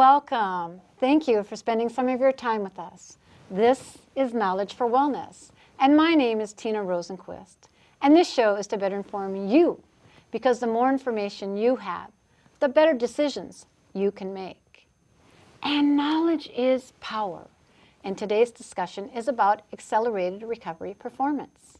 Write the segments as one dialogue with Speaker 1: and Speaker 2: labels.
Speaker 1: Welcome. Thank you for spending some of your time with us. This is Knowledge for Wellness, and my name is Tina Rosenquist. And this show is to better inform you, because the more information you have, the better decisions you can make. And knowledge is power. And today's discussion is about accelerated recovery performance.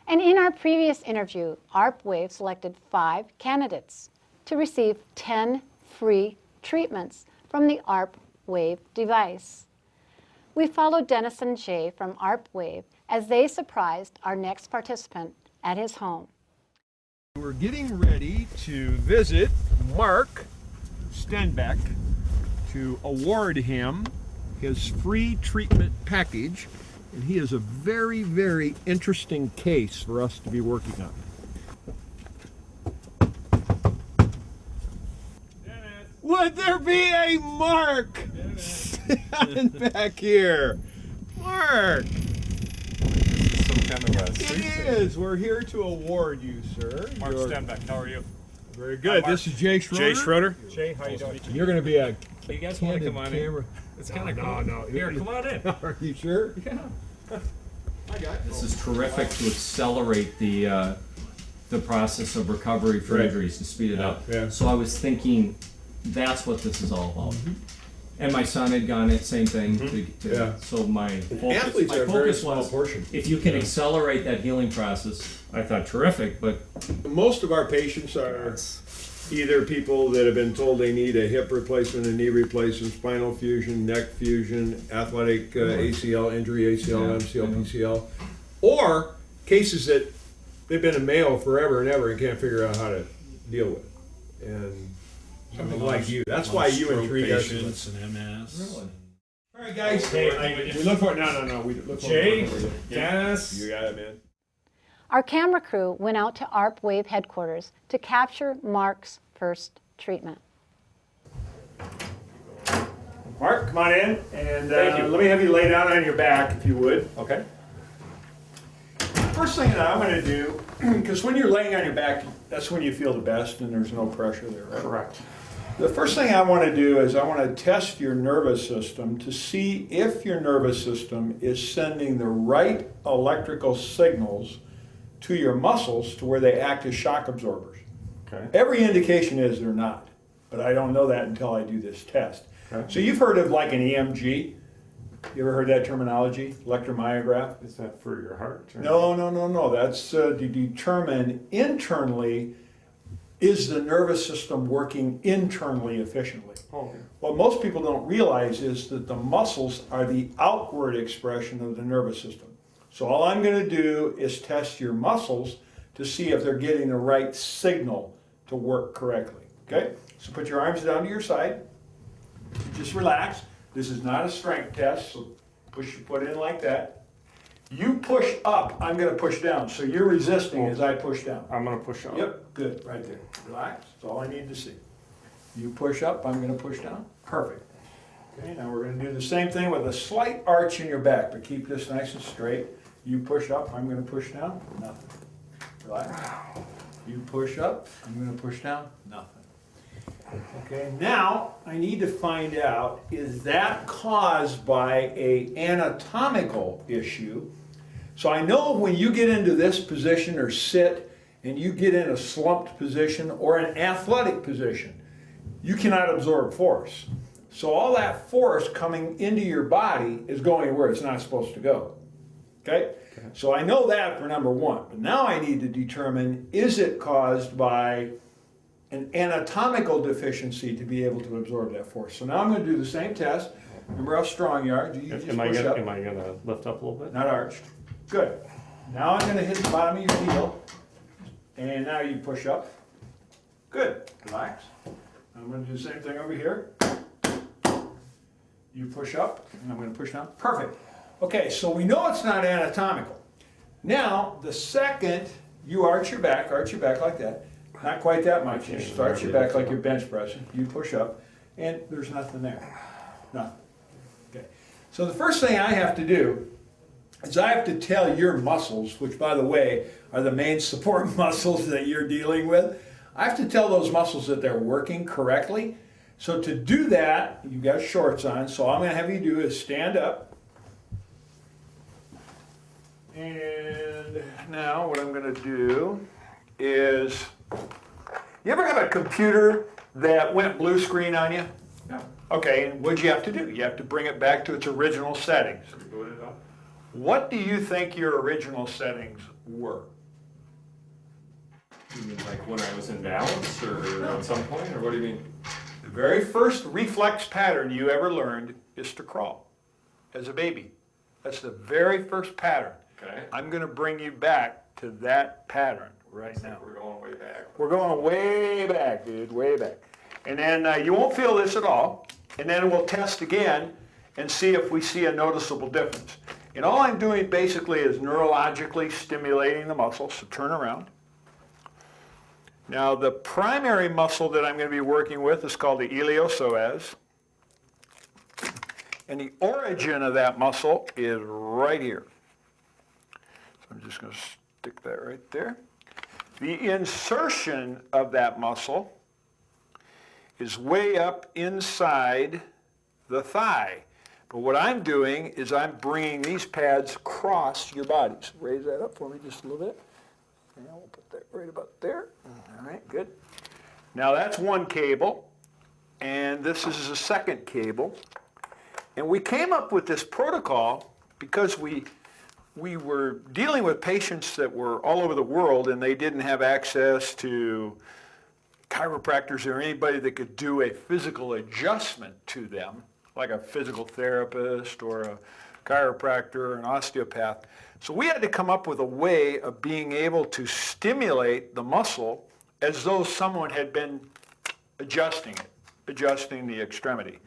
Speaker 1: And in our previous interview, ARP Wave selected 5 candidates to receive 10 free treatments from the ARP Wave device. We followed Denis and Jay from ARP Wave as they surprised our next participant at his home.
Speaker 2: We're getting ready to visit Mark Stenbeck to award him his free treatment package, and he has a very, very interesting case for us to be working on. Would there be a Mark standing back here? Mark!
Speaker 3: Some kind of a
Speaker 2: It is. We're here to award you, sir.
Speaker 3: Mark Stenbeck, how are you?
Speaker 2: Very good. This is Jay Schroeder.
Speaker 3: Jay Schroeder. Jay, how you doing?
Speaker 2: You're going to be a
Speaker 3: You guys want to come on
Speaker 2: camera.
Speaker 3: in? It's kind of cool.
Speaker 2: No.
Speaker 3: Here, come on in.
Speaker 2: Are you sure?
Speaker 3: Yeah.
Speaker 2: I got it.
Speaker 4: This is terrific to accelerate the process of recovery for injuries, to speed it up.
Speaker 2: Yeah.
Speaker 4: So I was thinking that's what this is all about. And my son had gone it, same thing. So my
Speaker 2: Athletes are a very
Speaker 4: focus
Speaker 2: small
Speaker 4: was,
Speaker 2: portion.
Speaker 4: if you can accelerate that healing process, I thought terrific, but
Speaker 2: Most of our patients are either people that have been told they need a hip replacement, a knee replacement, spinal fusion, neck fusion, athletic ACL injury, ACL,
Speaker 4: Yeah.
Speaker 2: MCL, PCL, or cases that they've been in Mayo forever and ever and can't figure out how to deal with. And something like you. That's why you intrigue us.
Speaker 3: Patients and MS.
Speaker 4: really.
Speaker 2: All right, guys.
Speaker 3: Hey,
Speaker 2: We look for no. We look for
Speaker 3: Jay,
Speaker 2: it.
Speaker 3: Dennis.
Speaker 2: You got it, man.
Speaker 1: Our camera crew went out to ARP Wave headquarters to capture Mark's first treatment.
Speaker 2: Mark, come on in, and let me have you lay down on your back, if you would.
Speaker 3: Okay.
Speaker 2: First thing that I'm going to do, because when you're laying on your back, that's when you feel the best, and there's no pressure there, right?
Speaker 3: Correct.
Speaker 2: The first thing I want to do is I want to test your nervous system to see if your nervous system is sending the right electrical signals to your muscles to where they act as shock absorbers.
Speaker 3: Okay.
Speaker 2: Every indication is they're not, but I don't know that until I do this test.
Speaker 3: Okay.
Speaker 2: So you've heard of like an EMG? You ever heard that terminology, electromyograph?
Speaker 3: Is that for your heart? Or?
Speaker 2: No. That's to determine internally, is the nervous system working internally efficiently?
Speaker 3: Oh,
Speaker 2: What most people don't realize is that the muscles are the outward expression of the nervous system. So all I'm going to do is test your muscles to see if they're getting the right signal to work correctly. Okay? So put your arms down to your side. Just relax. This is not a strength test, so push your foot in like that. You push up, I'm going to push down. So you're resisting as I push down.
Speaker 3: I'm going to push up.
Speaker 2: Yep, good, right there. Relax, that's all I need to see. You push up, I'm going to push down. Perfect. Okay, now we're going to do the same thing with a slight arch in your back, but keep this nice and straight. You push up, I'm going to push down. Nothing. Relax. You push up, I'm going to push down. Nothing. Okay, now I need to find out, is that caused by an anatomical issue? So I know when you get into this position or sit and you get in a slumped position or an athletic position, you cannot absorb force. So all that force coming into your body is going where it's not supposed to go. Okay? So I know that for number one. But now I need to determine, is it caused by an anatomical deficiency to be able to absorb that force? So now I'm going to do the same test. Remember how strong you are. You just
Speaker 3: Am I
Speaker 2: push up.
Speaker 3: gonna lift up a little bit?
Speaker 2: Not arched. Good. Now I'm going to hit the bottom of your heel. And now you push up. Good. Relax. I'm going to do the same thing over here. You push up, and I'm going to push down. Perfect. Okay, so we know it's not anatomical. Now, the second you arch your back like that. Not quite that much. You just arch your back like you're bench pressing. You push up, and there's nothing there. Nothing. Okay. So the first thing I have to do is I have to tell your muscles, which by the way are the main support muscles that you're dealing with, I have to tell those muscles that they're working correctly. So to do that, you've got shorts on, so all I'm going to have you do is stand up. And now what I'm going to do is, you ever have a computer that went blue screen on you?
Speaker 3: No.
Speaker 2: Okay, and what'd you have to do? You have to bring it back to its original settings.
Speaker 3: Boot it up.
Speaker 2: What do you think your original settings were?
Speaker 3: You mean like when I was in balance or at some point, or what do you mean?
Speaker 2: The very first reflex pattern you ever learned is to crawl as a baby. That's the very first pattern.
Speaker 3: Okay.
Speaker 2: I'm going to bring you back to that pattern right now.
Speaker 3: We're going way back.
Speaker 2: We're going way back, dude, way back. And then you won't feel this at all. And then we'll test again and see if we see a noticeable difference. And all I'm doing basically is neurologically stimulating the muscle, so turn around. Now the primary muscle that I'm going to be working with is called the iliopsoas. And the origin of that muscle is right here. So I'm just going to stick that right there. The insertion of that muscle is way up inside the thigh. But what I'm doing is I'm bringing these pads across your body. So raise that up for me just a little bit. And we'll put that right about there. All right, good. Now that's one cable, and this is a second cable. And we came up with this protocol because we were dealing with patients that were all over the world, and they didn't have access to chiropractors or anybody that could do a physical adjustment to them, like a physical therapist or a chiropractor or an osteopath. So we had to come up with a way of being able to stimulate the muscle as though someone had been adjusting it, adjusting the extremity.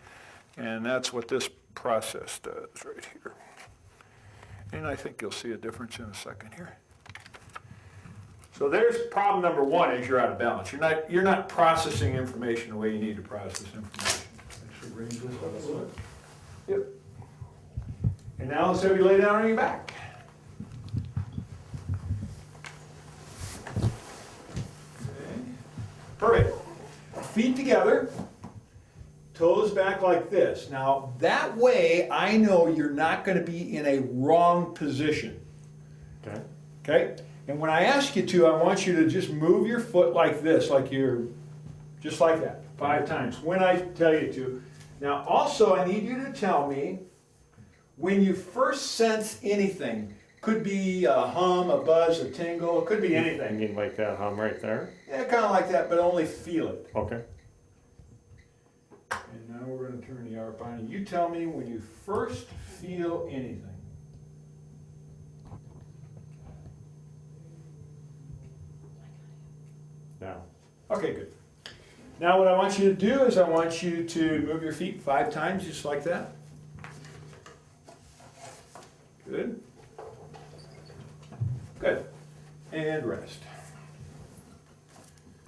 Speaker 2: And that's what this process does right here. And I think you'll see a difference in a second here. So there's problem number one, is you're out of balance. You're not processing information the way you need to process information. I should raise this up a little bit. Yep. And now let's have you lay down on your back. Okay. Perfect. Feet together, toes back like this. Now that way I know you're not going to be in a wrong position.
Speaker 3: Okay.
Speaker 2: Okay? And when I ask you to, I want you to just move your foot like this, like you're, just like that, 5 times, when I tell you to. Now also, I need you to tell me, when you first sense anything, could be a hum, a buzz, a tingle, it could be
Speaker 3: You
Speaker 2: anything.
Speaker 3: mean like that hum right there?
Speaker 2: Yeah, kind of like that, but only feel it.
Speaker 3: Okay.
Speaker 2: And now we're going to turn the ARP on, and you tell me when you first feel anything.
Speaker 3: Now.
Speaker 2: Okay, good. Now what I want you to do is I want you to move your feet 5 times, just like that. Good. Good. And rest.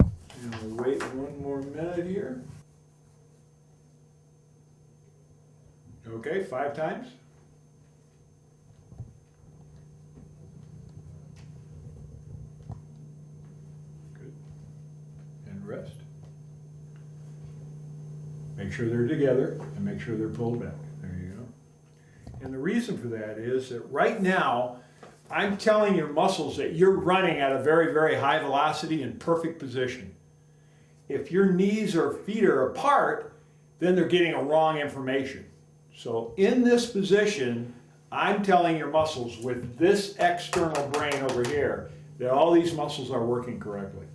Speaker 2: And we'll wait 1 more minute here. Okay, 5 times. Good. And rest. Make sure they're together and make sure they're pulled back. There you go. And the reason for that is that right now, I'm telling your muscles that you're running at a very, very high velocity in perfect position. If your knees or feet are apart, then they're getting a wrong information. So in this position, I'm telling your muscles with this external brain over here that all these muscles are working correctly.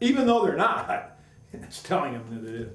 Speaker 2: Even though they're not, it's telling them that it is.